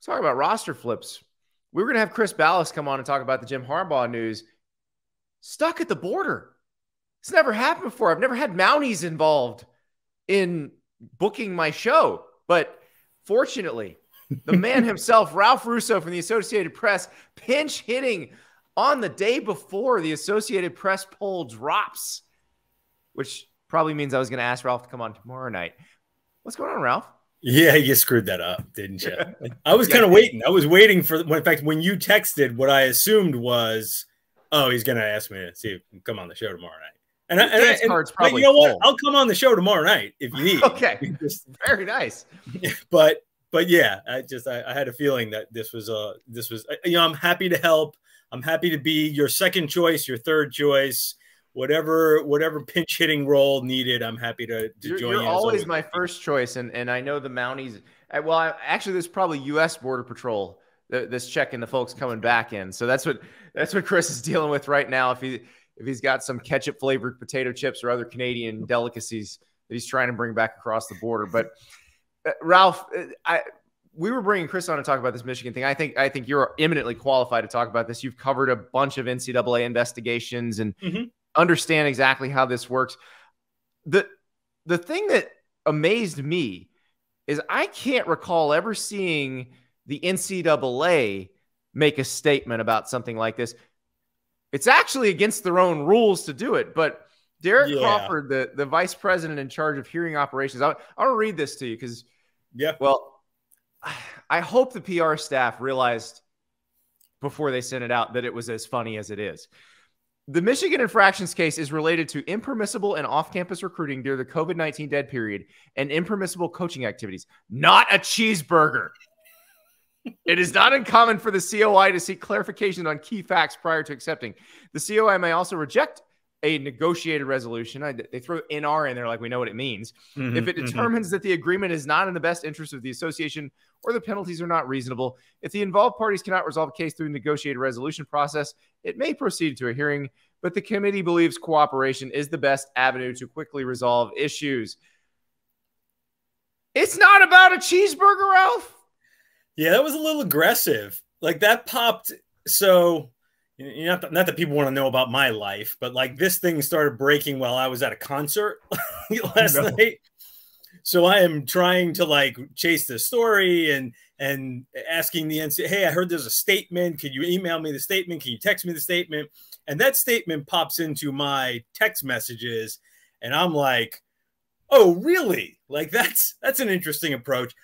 Talk about roster flips. We were going to have Chris Ballas come on and talk about the Jim Harbaugh news. Stuck at the border. It's never happened before. I've never had Mounties involved in booking my show. But fortunately, the man himself, Ralph Russo from the Associated Press, pinch hitting on the day before the Associated Press poll drops, which probably means I was going to ask Ralph to come on tomorrow night. What's going on, Ralph? Yeah, you screwed that up, didn't you? I was kind of waiting. I was waiting for, in fact, when you texted, what I assumed was, oh, he's going to ask me to see if he can come on the show tomorrow night. But you know what? I'll come on the show tomorrow night if you need. Okay, very nice. But yeah, I had a feeling that this was I'm happy to help. I'm happy to be your second choice, your third choice. Whatever pinch hitting role needed, I'm happy to join you. You're always my first choice, and I know the Mounties. Well, actually, there's probably U.S. Border Patrol that's checking the folks coming back in. So that's what Chris is dealing with right now. If he's got some ketchup flavored potato chips or other Canadian delicacies that he's trying to bring back across the border. But Ralph, we were bringing Chris on to talk about this Michigan thing. I think you're eminently qualified to talk about this. You've covered a bunch of NCAA investigations and understand exactly how this works. The thing that amazed me is I can't recall ever seeing the NCAA make a statement about something like this. It's actually against their own rules to do it, but Derek Crawford, the vice president in charge of hearing operations, I'll read this to you because, well, I hope the PR staff realized before they sent it out that it was as funny as it is. The Michigan infractions case is related to impermissible and off-campus recruiting during the COVID-19 dead period and impermissible coaching activities, not a cheeseburger. It is not uncommon for the COI to seek clarification on key facts prior to accepting. The COI may also reject a negotiated resolution. They throw NR in there like we know what it means. If it determines that the agreement is not in the best interest of the association or the penalties are not reasonable, if the involved parties cannot resolve a case through a negotiated resolution process, it may proceed to a hearing, but the committee believes cooperation is the best avenue to quickly resolve issues. It's not about a cheeseburger, Ralph. Yeah, that was a little aggressive. Like that popped. So, not that people want to know about my life, but like this thing started breaking while I was at a concert last night. So I am trying to like chase the story and asking the NCAA, hey, I heard there's a statement. Can you email me the statement? Can you text me the statement? And that statement pops into my text messages, and I'm like, oh, really? Like that's an interesting approach.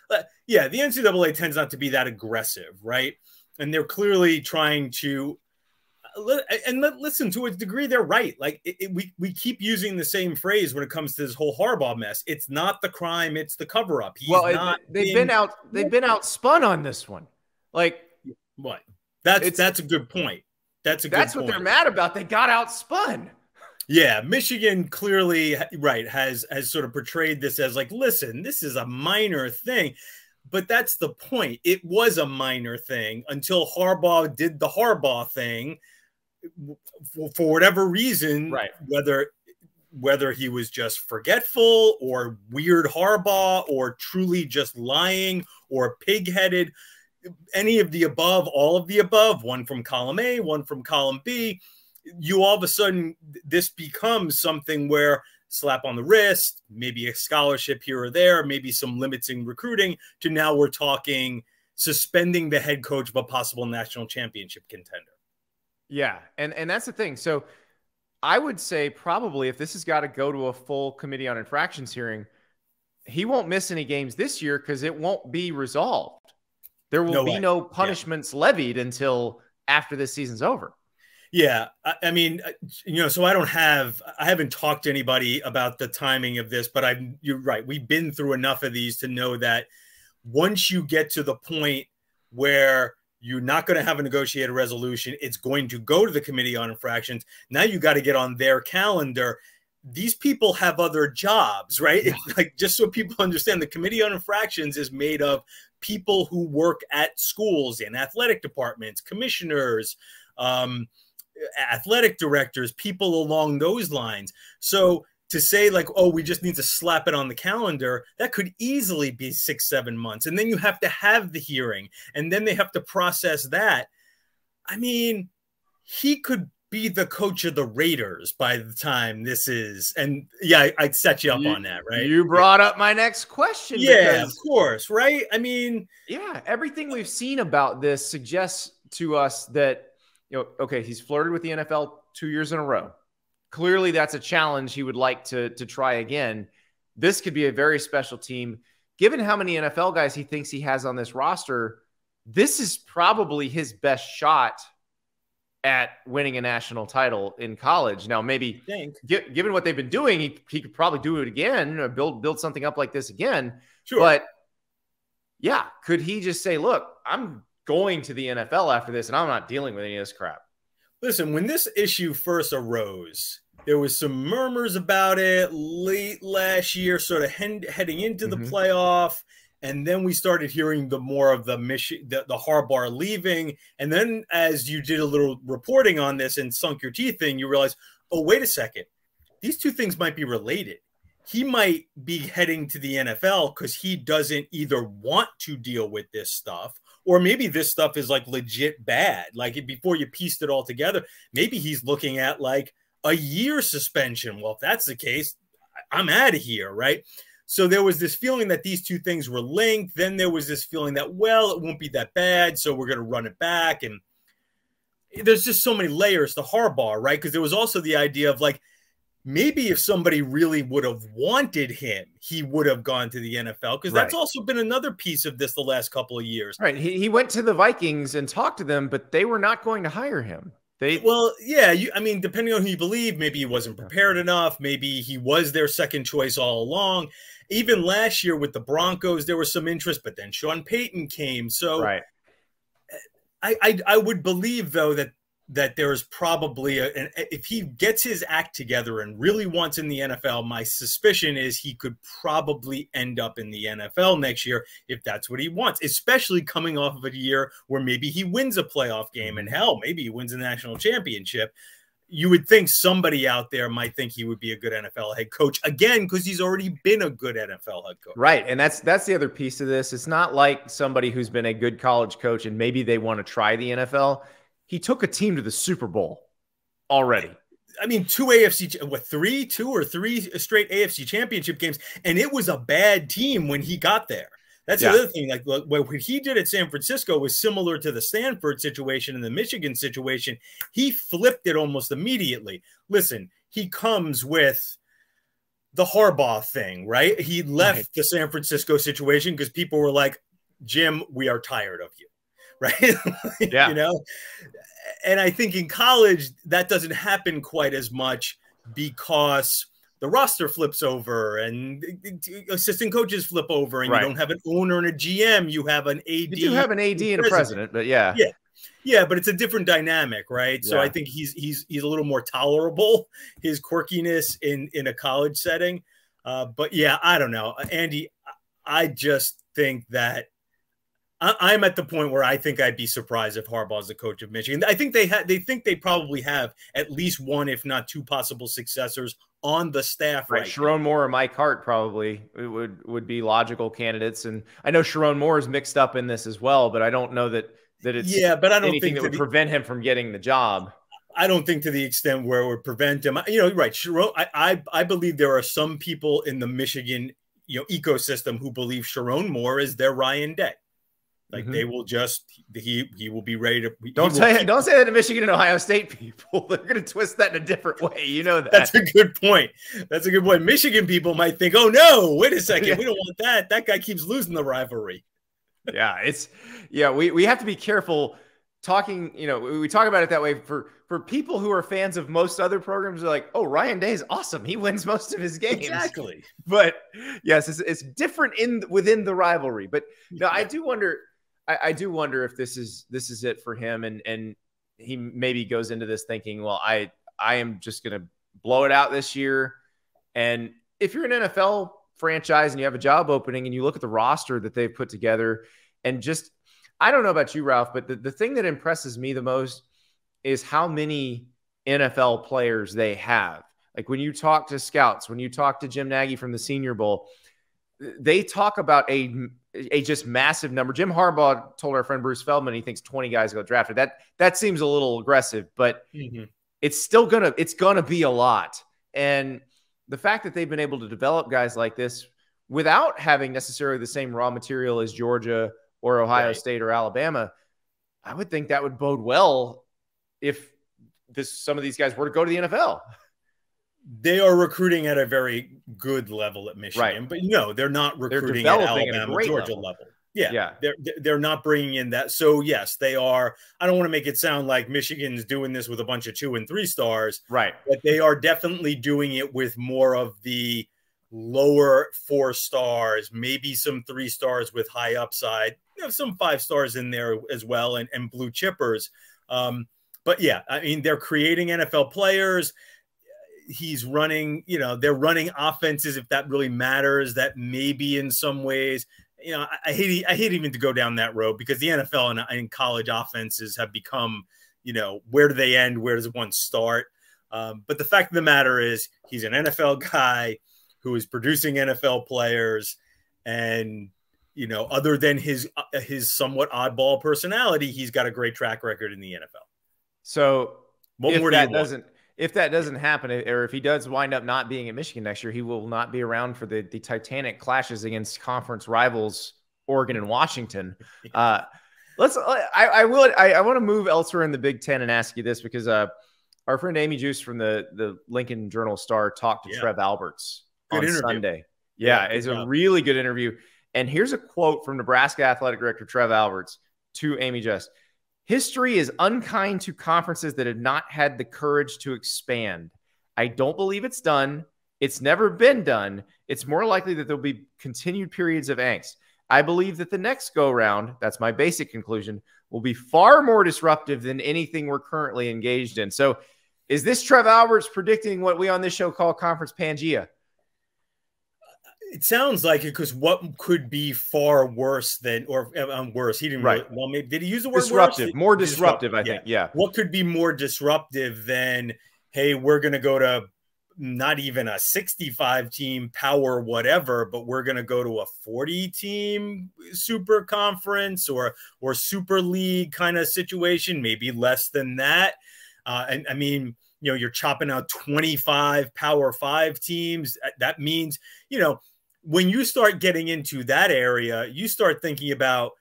Yeah, the NCAA tends not to be that aggressive, right? And they're clearly trying to, listen, to a degree, they're right. Like we keep using the same phrase when it comes to this whole Harbaugh mess. It's not the crime, it's the cover-up. They've been outspun on this one. Like what? That's a good point. That's what they're mad about. They got outspun. Yeah, Michigan clearly, right, has sort of portrayed this as like, listen, this is a minor thing. But that's the point. It was a minor thing until Harbaugh did the Harbaugh thing for whatever reason, right? Whether he was just forgetful or weird Harbaugh or truly just lying or pig-headed, any of the above, all of the above, one from column A, one from column B, you all of a sudden, this becomes something where slap on the wrist, maybe a scholarship here or there, maybe some limits in recruiting, to now we're talking suspending the head coach of a possible national championship contender. Yeah, and that's the thing. So I would say probably if this has got to go to a full committee on infractions hearing, he won't miss any games this year because it won't be resolved. There will be no punishments levied until after this season's over. Yeah, I mean, so I haven't talked to anybody about the timing of this, but you're right. We've been through enough of these to know that once you get to the point where you're not going to have a negotiated resolution, it's going to go to the Committee on Infractions. Now you got to get on their calendar. These people have other jobs, right? Yeah. Like, just so people understand, the Committee on Infractions is made of people who work at schools and athletic departments, commissioners, athletic directors, people along those lines. So to say like, oh, we just need to slap it on the calendar, that could easily be 6-7 months. And then you have to have the hearing, and then they have to process that. I mean, he could be the coach of the Raiders by the time this is. And yeah, I'd set you up on that, right? You brought up my next question. Yeah, of course, right? I mean, yeah, everything we've seen about this suggests to us that, okay, he's flirted with the NFL 2 years in a row. Clearly, that's a challenge he would like to try again. This could be a very special team. Given how many NFL guys he thinks he has on this roster, this is probably his best shot at winning a national title in college. Now, maybe given what they've been doing, he could probably do it again, build something up like this again. Sure. But yeah, could he just say, look, I'm going to the NFL after this, and I'm not dealing with any of this crap? Listen, when this issue first arose, there was some murmurs about it late last year, sort of heading into the playoff. And then we started hearing the more of the Harbaugh leaving. And then as you did a little reporting on this and sunk your teeth in, you realize, oh, wait a second. These two things might be related. He might be heading to the NFL because he doesn't either want to deal with this stuff, or maybe this stuff is like legit bad. Like before you pieced it all together, maybe he's looking at like a year suspension. Well, if that's the case, I'm out of here, right? So there was this feeling that these two things were linked. Then there was this feeling that, well, it won't be that bad, so we're going to run it back. And there's just so many layers to Harbaugh, right? Because there was also the idea of like, maybe if somebody really would have wanted him, he would have gone to the NFL, because that's also been another piece of this the last couple of years. Right. He went to the Vikings and talked to them, but they were not going to hire him. Well, yeah, I mean, depending on who you believe, maybe he wasn't prepared enough. Maybe he was their second choice all along. Even last year with the Broncos, there was some interest, but then Sean Payton came. So I would believe, though, that there is probably if he gets his act together and really wants in the NFL, my suspicion is he could probably end up in the NFL next year if that's what he wants, especially coming off of a year where maybe he wins a playoff game, and hell, maybe he wins a national championship. You would think somebody out there might think he would be a good NFL head coach again, because he's already been a good NFL head coach. Right. And that's the other piece of this. It's not like somebody who's been a good college coach and maybe they want to try the NFL. He took a team to the Super Bowl already. I mean, two or three straight AFC championship games. And it was a bad team when he got there. That's the other thing. Like what he did at San Francisco was similar to the Stanford situation and the Michigan situation. He flipped it almost immediately. Listen, he comes with the Harbaugh thing, right? He left the San Francisco situation because people were like, Jim, we are tired of you. Right. Yeah. You know, and I think in college that doesn't happen quite as much because the roster flips over and assistant coaches flip over, and you don't have an owner and a GM. You have an AD. You do have an AD and a president, but yeah. But it's a different dynamic, right? So I think he's a little more tolerable, his quirkiness in a college setting. But yeah, I don't know, Andy. I just think that I'm at the point where I think I'd be surprised if Harbaugh's the coach of Michigan. I think they probably have at least one, if not two, possible successors on the staff. Right. Sharon Moore or Mike Hart probably would be logical candidates. And I know Sharon Moore is mixed up in this as well, but I don't know that it's but I don't anything that would prevent him from getting the job. I don't think to the extent where it would prevent him. You know, right. Sharon, I believe there are some people in the Michigan ecosystem who believe Sharon Moore is their Ryan Day. Like they will just he will be ready to don't say that to Michigan and Ohio State people. They're going to twist that in a different way. You know that. That's a good point. That's a good point. Michigan people might think, "Oh no, wait a second, we don't want that. That guy keeps losing the rivalry." We have to be careful talking. We talk about it that way for people who are fans of most other programs. Are like, "Oh, Ryan Day is awesome. He wins most of his games." Exactly. But yes, it's different within the rivalry. But no, I do wonder. I do wonder if this is it for him, and he maybe goes into this thinking, well, I am just going to blow it out this year. And if you're an NFL franchise and you have a job opening and you look at the roster that they've put together, and just, I don't know about you, Ralph, but the thing that impresses me the most is how many NFL players they have. Like when you talk to scouts, when you talk to Jim Nagy from the Senior Bowl, they talk about a just massive number. Jim Harbaugh told our friend Bruce Feldman he thinks 20 guys got drafted. That seems a little aggressive, but it's still gonna be a lot. And the fact that they've been able to develop guys like this without having necessarily the same raw material as Georgia or Ohio State or Alabama, I would think that would bode well if some of these guys were to go to the NFL. They are recruiting at a very good level at Michigan, but no, they're not recruiting at Alabama, Georgia level. Yeah. They're not bringing in that. So yes, they are. I don't want to make it sound like Michigan's doing this with a bunch of 2 and 3 stars, right? But they are definitely doing it with more of the lower 4 stars, maybe some 3 stars with high upside, some 5 stars in there as well, and blue chippers. But yeah, I mean, they're creating NFL players. He's running, they're running offenses, if that really matters, that maybe in some ways, I hate even to go down that road, because the NFL and college offenses have become, where do they end? Where does one start? But the fact of the matter is he's an NFL guy who is producing NFL players, and, other than his somewhat oddball personality, he's got a great track record in the NFL. So if that doesn't happen, or if he does wind up not being at Michigan next year, he will not be around for the titanic clashes against conference rivals Oregon and Washington. I want to move elsewhere in the Big Ten and ask you this, because our friend Amy Juice from the Lincoln Journal-Star talked to Trev Alberts on Sunday. Yeah, it's a really good interview. And here's a quote from Nebraska Athletic Director Trev Alberts to Amy Juice. "History is unkind to conferences that have not had the courage to expand. I don't believe it's done. It's never been done. It's more likely that there'll be continued periods of angst. I believe that the next go-round, that's my basic conclusion, will be far more disruptive than anything we're currently engaged in." So is this Trev Alberts predicting what we on this show call conference Pangea? It sounds like it, because what could be far worse than, or worse? He didn't really, well, maybe did he use the word disruptive? Worse? More disruptive, I think. Yeah. What could be more disruptive than, hey, we're going to go to not even a 65 team power whatever, but we're going to go to a 40 team super conference or super league kind of situation, maybe less than that. And I mean, you're chopping out 25 Power 5 teams. That means, when you start getting into that area, you start thinking about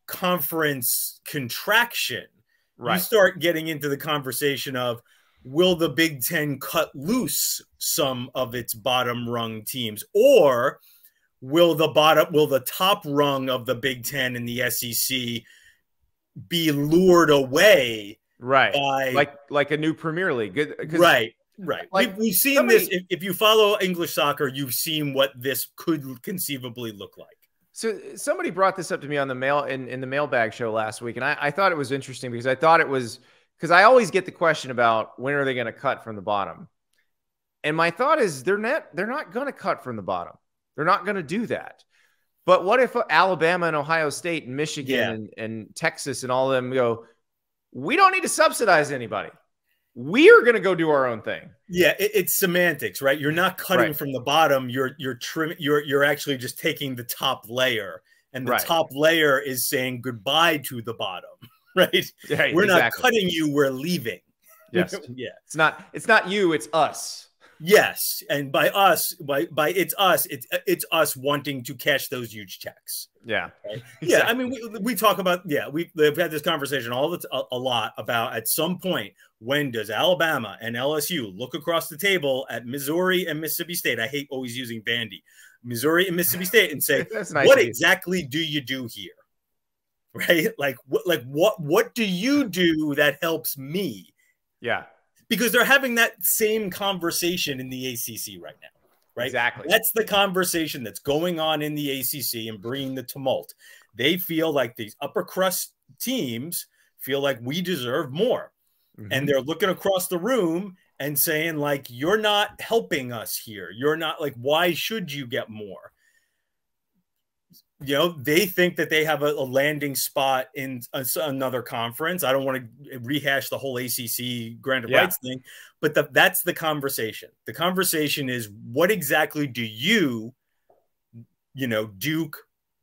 conference contraction. Right. You start getting into the conversation of, will the Big Ten cut loose some of its bottom rung teams, or will the top rung of the Big Ten and the SEC be lured away? Right. By, like a new Premier League. Right. Right. Like we've seen this. If you follow English soccer, you've seen what this could conceivably look like. So somebody brought this up to me on the in the mailbag show last week, and I thought it was interesting, because I thought it was, because I always get the question about when are they going to cut from the bottom, and my thought is they're not going to cut from the bottom. They're not going to do that. But what if Alabama and Ohio State and Michigan and Texas and all of them go, we don't need to subsidize anybody. We are going to go do our own thing. Yeah, it's semantics, right? You're not cutting from the bottom. You're actually just taking the top layer, and the top layer is saying goodbye to the bottom, right? Yeah, we're not cutting you. We're leaving. Yes. Yeah. It's not you. It's us. Yes, and by us, by it's us wanting to cash those huge checks. Yeah, right? Exactly. Yeah. I mean, we talk about we've had this conversation a lot about, at some point, when does Alabama and LSU look across the table at Missouri and Mississippi State? I hate always using Vandy, Missouri and Mississippi State, and say, nice, what exactly do you do here? Right? Like what do you do that helps me? Yeah. Because they're having that same conversation in the ACC right now, right? Exactly. That's the conversation that's going on in the ACC and bringing the tumult. They feel like these upper crust teams feel like we deserve more. Mm-hmm. And they're looking across the room and saying, like, you're not helping us here. You're not, like, why should you get more? you know, they think that they have a landing spot in another conference. I don't want to rehash the whole ACC grant of rights thing, but that's the conversation. The conversation is, what exactly do you know, Duke,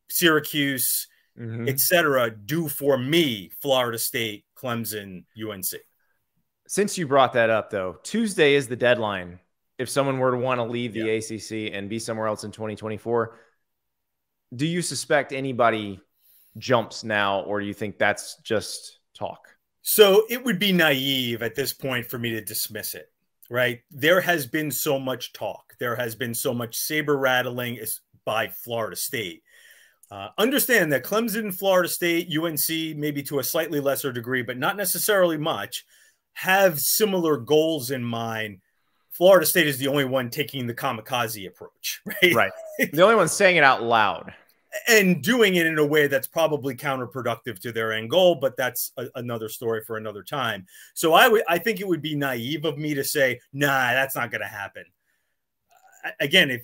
Syracuse, etc., do for me, Florida State, Clemson, UNC? Since you brought that up, though, Tuesday is the deadline. If someone were to want to leave the ACC and be somewhere else in 2024, do you suspect anybody jumps now, or do you think that's just talk? So it would be naive at this point for me to dismiss it, right? There has been so much talk. There has been so much saber rattling by Florida State. Understand that Clemson, Florida State, UNC, maybe to a slightly lesser degree, but not necessarily much, have similar goals in mind. Florida State is the only one taking the kamikaze approach, right? Right. The only one saying it out loud. And doing it in a way that's probably counterproductive to their end goal, but that's another story for another time. So I think it would be naive of me to say, nah, that's not going to happen. Again,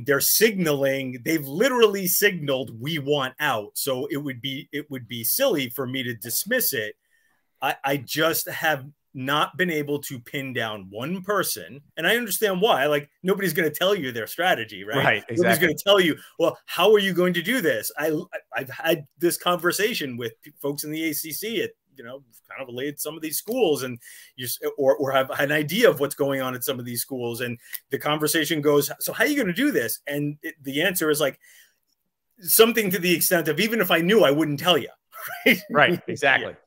they're signaling, they've literally signaled we want out. So it would be silly for me to dismiss it. I just have not been able to pin down one person. And I understand why. Like, nobody's going to tell you their strategy, right? Right, exactly. Nobody's going to tell you, well, how are you going to do this? I've had this conversation with folks in the ACC at, you know, kind of related to some of these schools, and or have an idea of what's going on at some of these schools. And the conversation goes, so how are you going to do this? And the answer is like something to the extent of, even if I knew, I wouldn't tell you. Right. Right. Exactly. Yeah.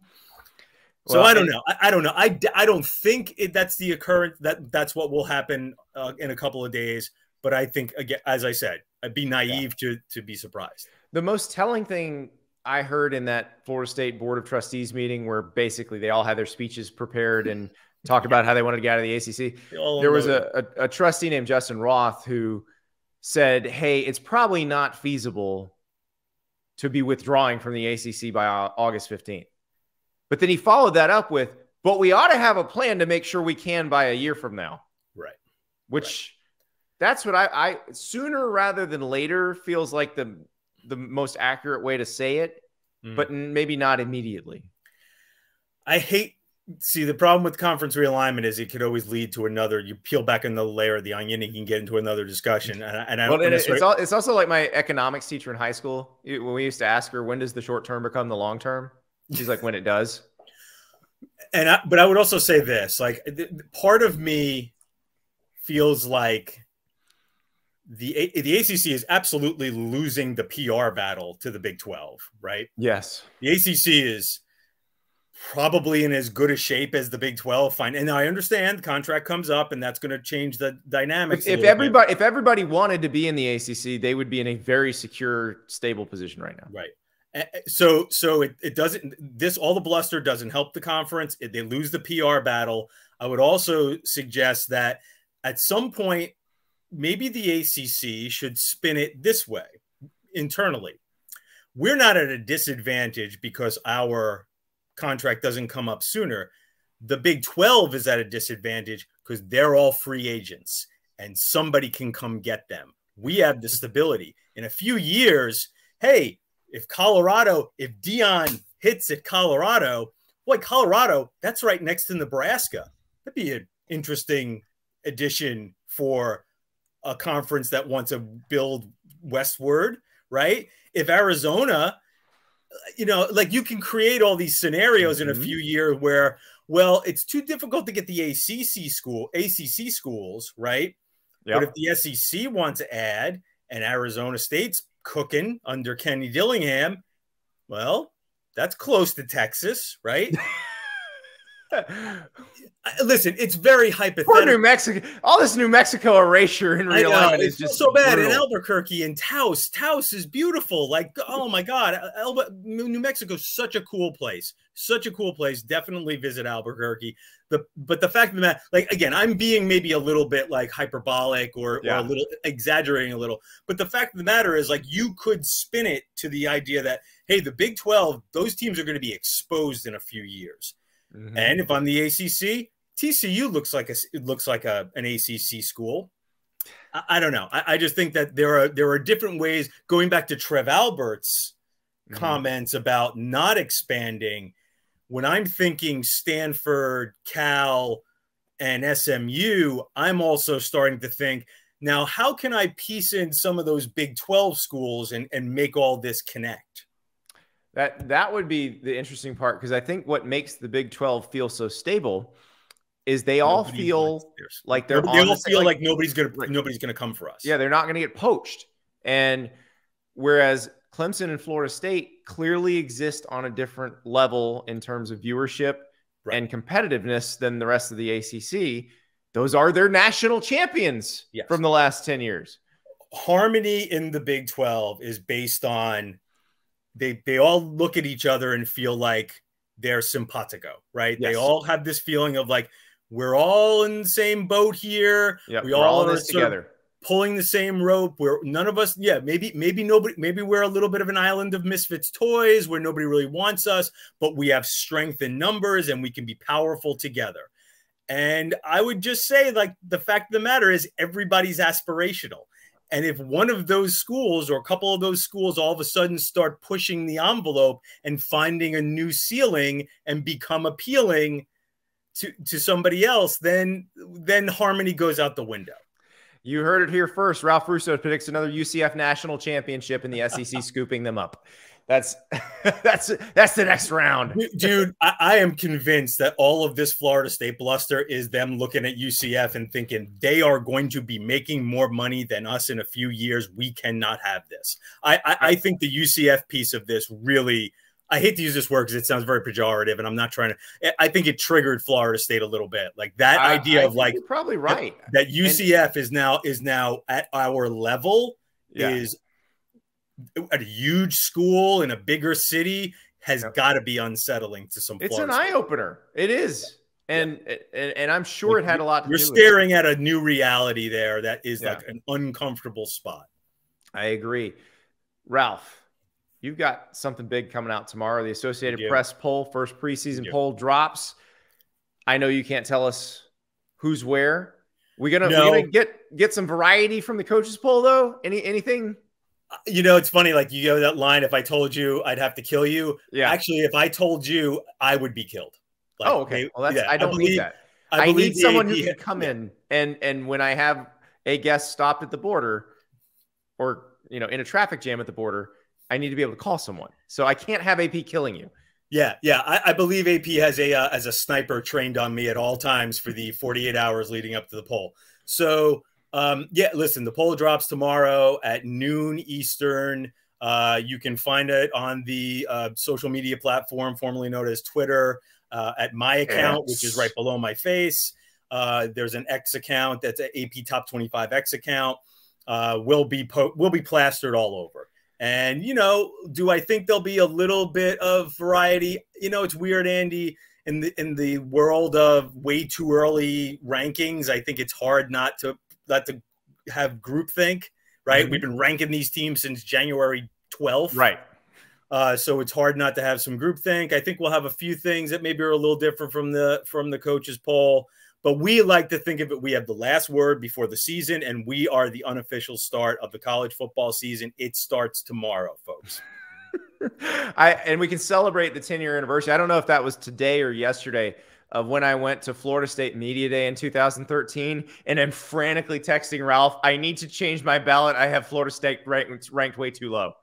So I don't know. I don't know. I don't think that's the occurrence. That's what will happen in a couple of days. But I think, again, as I said, I'd be naive to be surprised. The most telling thing I heard in that Florida State Board of Trustees meeting, where basically they all had their speeches prepared and talked about how they wanted to get out of the ACC. There was a trustee named Justin Roth who said, hey, it's probably not feasible to be withdrawing from the ACC by August 15th. But then he followed that up with, but we ought to have a plan to make sure we can by a year from now. Right. Which that's what I sooner rather than later feels like the most accurate way to say it, but maybe not immediately. See, the problem with conference realignment is it could always lead to another, you peel back another layer of the onion, and you can get into another discussion. It's also like my economics teacher in high school. When we used to ask her, when does the short term become the long term? She's like, when it does. But I would also say this, like, part of me feels like the ACC is absolutely losing the PR battle to the Big 12, right? Yes. The ACC is probably in as good a shape as the Big 12. Fine. And I understand the contract comes up and that's going to change the dynamics. If everybody wanted to be in the ACC, they would be in a very secure, stable position right now. Right. So it doesn't, all the bluster doesn't help the conference. They lose the PR battle. I would also suggest that at some point, maybe the ACC should spin it this way internally. We're not at a disadvantage because our contract doesn't come up sooner. The Big 12 is at a disadvantage because they're all free agents and somebody can come get them. We have the stability. In a few years, hey, if Deion hits at Colorado, boy, Colorado, that's right next to Nebraska. That'd be an interesting addition for a conference that wants to build westward, right? If Arizona, you know, like, you can create all these scenarios in a few years where, well, it's too difficult to get the ACC schools, right? Yep. But if the SEC wants to add, and Arizona State's cooking under Kenny Dillingham, well, that's close to Texas, right? Listen, it's very hypothetical. Poor New Mexico, all this New Mexico erasure in realignment is just so bad. brutal. In Albuquerque and Taos is beautiful. Like, oh my God, New Mexico is such a cool place. Such a cool place. Definitely visit Albuquerque. But the fact of the matter, like, again, I'm being maybe a little bit like hyperbolic or a little exaggerating a little. But the fact of the matter is, like, you could spin it to the idea that, hey, the Big 12, those teams are going to be exposed in a few years. And if I'm the ACC, TCU looks like an ACC school. I don't know. I just think that there are different ways. Going back to Trev Albert's comments about not expanding, when I'm thinking Stanford, Cal, and SMU, I'm also starting to think, now, how can I piece in some of those Big 12 schools and make all this connect? That would be the interesting part, because I think what makes the Big 12 feel so stable is they all feel like they're they all feel like nobody's gonna come for us. Yeah, they're not gonna get poached. And whereas Clemson and Florida State clearly exist on a different level in terms of viewership and competitiveness than the rest of the ACC, those are their national champions from the last 10 years. Harmony in the Big 12 is based on they all look at each other and feel like they're simpatico, right? Yes. They all have this feeling of like, we're all in the same boat here. Yep, we're all in this together, pulling the same rope. Where none of us, maybe we're a little bit of an island of misfits toys where nobody really wants us, but we have strength in numbers and we can be powerful together. And I would just say, like, the fact of the matter is everybody's aspirational. And if one of those schools or a couple of those schools all of a sudden start pushing the envelope and finding a new ceiling and become appealing to somebody else, then harmony goes out the window. You heard it here first. Ralph Russo predicts another UCF national championship and the SEC scooping them up. That's the next round. Dude, I am convinced that all of this Florida State bluster is them looking at UCF and thinking they are going to be making more money than us in a few years. We cannot have this. I think the UCF piece of this really, I hate to use this word because it sounds very pejorative, and I'm not trying to. I think it triggered Florida State a little bit, like that idea of like, you're probably right, that UCF is now at our level, is at a huge school in a bigger city has got to be unsettling to some. It's an eye opener. It is, and I'm sure it had a lot to do with it. You're staring at a new reality there that is like an uncomfortable spot. I agree, Ralph. You've got something big coming out tomorrow. The Associated Press poll, first preseason poll drops. I know you can't tell us who's where. We're gonna get some variety from the coaches poll though. Anything? You know, it's funny. Like, you go that line. If I told you, I'd have to kill you. Yeah. Actually, if I told you, I would be killed. Like, oh, okay. Well, that's I don't need that. I need someone who can come in and when I have a guest stopped at the border, or in a traffic jam at the border, I need to be able to call someone. So I can't have AP killing you. Yeah. I believe AP has as a sniper trained on me at all times for the 48 hours leading up to the poll. So, listen, the poll drops tomorrow at noon Eastern. You can find it on the social media platform formerly known as Twitter, at my account, which is right below my face. There's an X account that's an AP Top 25 X account. Will be plastered all over. And, do I think there'll be a little bit of variety? It's weird, Andy, in the world of way too early rankings. I think it's hard not to have groupthink, right? Mm-hmm. We've been ranking these teams since January 12th. Right. So it's hard not to have some groupthink. I think we'll have a few things that maybe are a little different from the coaches poll. But we like to think of it, we have the last word before the season, and we are the unofficial start of the college football season. It starts tomorrow, folks. And we can celebrate the 10-year anniversary. I don't know if that was today or yesterday of when I went to Florida State Media Day in 2013, and I'm frantically texting Ralph, I need to change my ballot. I have Florida State ranked way too low.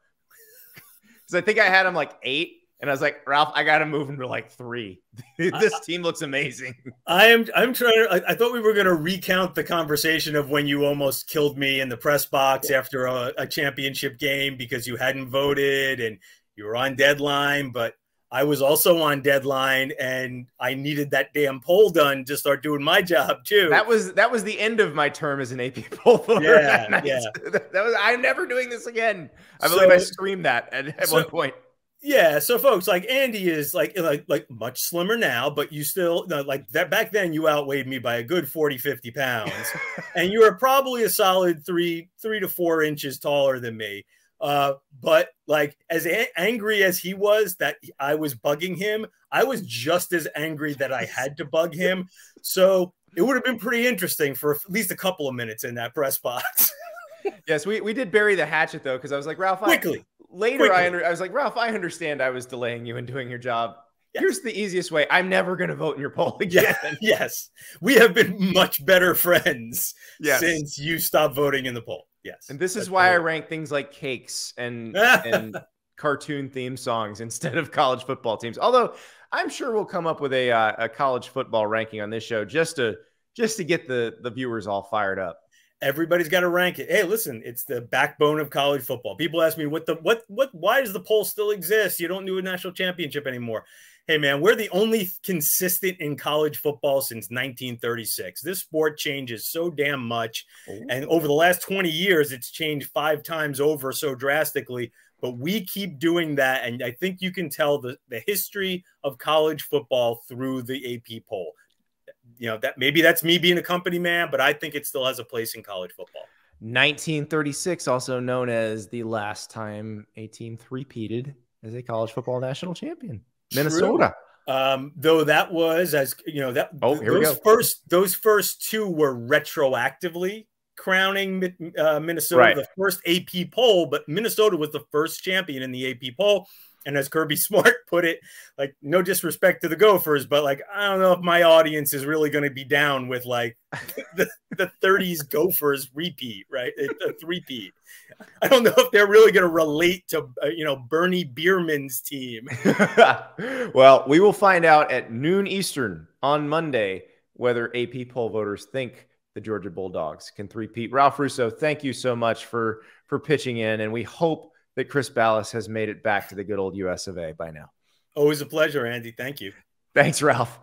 Because I think I had him like 8. And I was like, Ralph, I got to move him to like 3. This team looks amazing. I'm trying to, I thought we were going to recount the conversation of when you almost killed me in the press box after a championship game because you hadn't voted and you were on deadline. But I was also on deadline and I needed that damn poll done to start doing my job too. That was the end of my term as an AP poll voter. I'm never doing this again. I believe I screamed that at one point. Yeah, so folks, like Andy is like much slimmer now, but you still like that back then you outweighed me by a good 40, 50 pounds. And you were probably a solid 3 to 4 inches taller than me. But like as angry as he was that I was bugging him, I was just as angry that I had to bug him. So It would have been pretty interesting for at least a couple of minutes in that press box. Yes, we did bury the hatchet though, because I was like, Ralph, I was like, Ralph, I understand I was delaying you in doing your job. Yes. Here's the easiest way. I'm never going to vote in your poll again. Yes. We have been much better friends since you stopped voting in the poll. Yes. And this is why I rank things like cakes and cartoon theme songs instead of college football teams. Although I'm sure we'll come up with a college football ranking on this show just to get the viewers all fired up. Everybody's got to rank it. Hey, listen, it's the backbone of college football. People ask me why does the poll still exist? You don't do a national championship anymore. Hey man, we're the only consistent in college football since 1936. This sport changes so damn much. Ooh. And over the last 20 years, it's changed 5 times over so drastically, but we keep doing that. And I think you can tell the history of college football through the AP poll. You know, that maybe that's me being a company man, but I think it still has a place in college football. 1936, also known as the last time a team three-peated as a college football national champion. Minnesota. Though that was, as you know, that those first 2 were retroactively crowning Minnesota, the first AP poll, but Minnesota was the first champion in the AP poll. And as Kirby Smart put it, like, no disrespect to the Gophers, but like, I don't know if my audience is really going to be down with like the 30s Gophers repeat, right? A three-peat. I don't know if they're really going to relate to, Bernie Bierman's team. Well, we will find out at noon Eastern on Monday whether AP poll voters think the Georgia Bulldogs can three-peat. Ralph Russo, thank you so much for pitching in, and we hope that Chris Ballas has made it back to the good old US of A by now. Always a pleasure, Andy. Thank you. Thanks, Ralph.